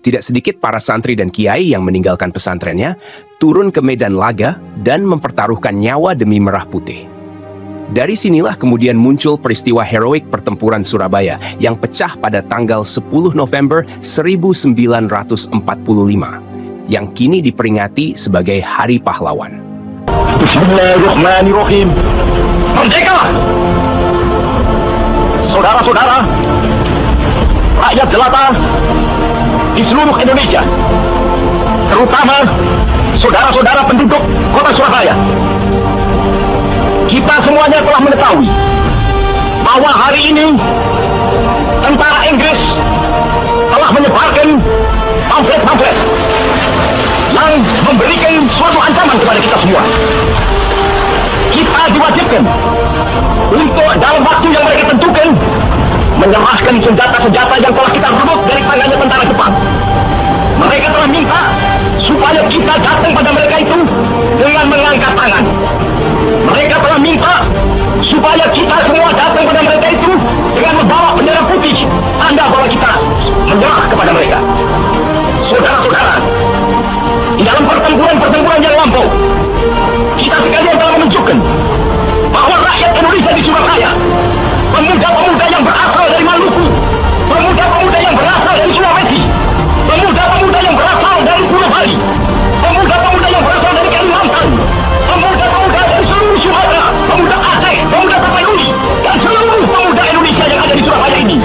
Tidak sedikit para santri dan kiai yang meninggalkan pesantrennya, turun ke medan laga dan mempertaruhkan nyawa demi merah putih. Dari sinilah kemudian muncul peristiwa heroik pertempuran Surabaya yang pecah pada tanggal 10 November 1945, yang kini diperingati sebagai Hari Pahlawan. Bismillahirrahmanirrahim. Merdeka! Saudara-saudara, rakyat jelata di seluruh Indonesia, terutama saudara-saudara penduduk kota Surabaya, kita semuanya telah mengetahui bahwa hari ini tentara Inggris telah menyebarkan pamflet-pamflet yang memberikan suatu ancaman kepada kita semua. Kita diwajibkan untuk dalam waktu yang mereka tentukan menyerahkan senjata-senjata yang telah kita rebut dari tangannya tentara Jepang. Mereka telah minta supaya kita datang pada mereka itu dengan mengangkat tangan. Mereka telah minta supaya kita semua datang pada mereka itu dengan membawa bendera putih, tanda bahwa kita menyerah kepada mereka. Saudara-saudara, di dalam pertempuran-pertempuran yang lampau, kita sekalian telah menunjukkan bahwa rakyat Indonesia di Surabaya, pemuda-pemuda yang berasal dari Maluku, pemuda-pemuda yang berasal dari Sulawesi, pemuda-pemuda yang berasal dari Pulau Bali, pemuda-pemuda yang berasal dari Kalimantan, pemuda-pemuda dari seluruh Sumatera, pemuda Aceh, pemuda Tapanuli, dan seluruh pemuda Indonesia yang ada di Surabaya ini,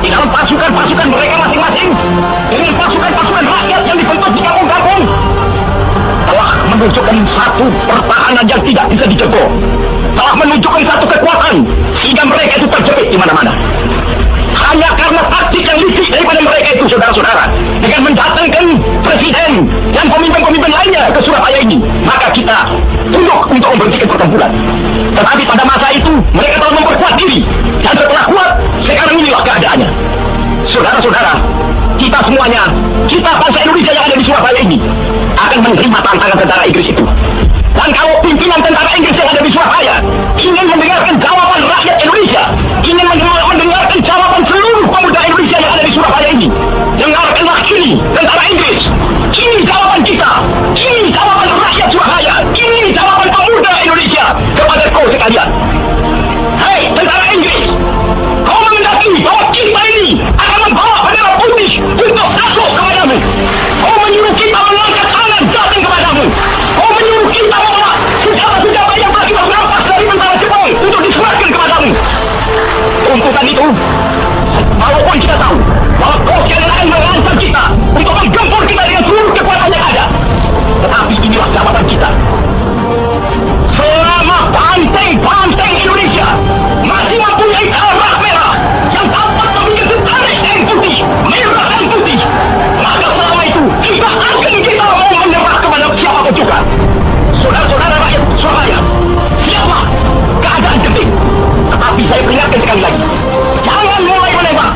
di dalam pasukan-pasukan mereka masing-masing, dengan pasukan-pasukan rakyat yang dibentuk di kampung-kampung, telah menunjukkan satu pertahanan yang tidak bisa dijebol, telah menunjukkan satu kekuatan sehingga mereka itu terjepit di mana-mana. Hanya karena taktik yang licik daripada mereka itu, saudara-saudara, dengan mendatangkan presiden dan pemimpin-pemimpin lainnya ke Surabaya ini, maka kita tunduk untuk memberhentikan pertempuran. Tetapi pada masa itu mereka telah memperkuat diri, dan setelah kuat, sekarang inilah keadaannya. Saudara-saudara, kita semuanya, kita bangsa Indonesia yang ada di Surabaya ini, akan menerima tantangan tentara Inggris itu. Dan kalau pimpinan tentara Inggris yang ada di Surabaya ingin mendengarkan jawaban rakyat Indonesia, ingin mendengarkan jawaban seluruh pemuda Indonesia yang ada di Surabaya ini, dengarkanlah ini tentara Inggris, ini jawaban kita, ini jawaban rakyat Surabaya, ini jawaban pemuda Indonesia kepada kau sekalian. Hei tentara Inggris, kau mengendaki bahwa kita ini akan membawa bendera putih untuk takluk kepadamu. Kau menyuruh kita mengangkat tangan datang kepadamu. Kau menyuruh kita membawa senjata-senjata yang telah kita merampas dari tentara Jepang untuk diserahkan kepadamu. Tuntutan itu, walaupun kita tahu bahwa kau sekali lain mengancam kita untuk menggempur kita dengan seluruh kekuatan yang ada, tetapi inilah jawaban kita. Selama banteng-banteng Indonesia masih mempunyai darah merah yang dapat membuat setarik yang putih, merah dan putih, maka selama itu kita mau menyerah kepada siapapun juga. Saudara-saudara rakyat Surabaya, siaplah keadaan genting. Tetapi saya peringatkan sekali lagi, jangan mulai menembak.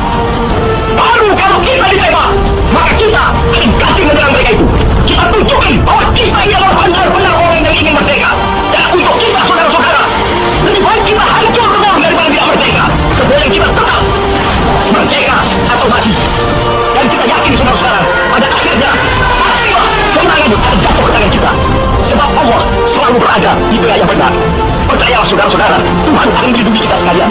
Baru kalau kita ditembak, maka kita akan kasih menyerang mereka itu. Kita tunjukkan bahwa kita ini adalah benar-benar orang yang ingin merdeka. Dan untuk kita, saudara-saudara, lebih baik kita hancur dulu daripada tidak merdeka. Sebelum kita tetap merdeka atau mati. Dan kita yakin, saudara-saudara, pada akhirnya pastilah kemenangan akan jatuh ke tangan kita. Sebab Allah selalu berada di wilayah benar. Percayalah, saudara-saudara, Tuhan akan melindungi kita sekalian.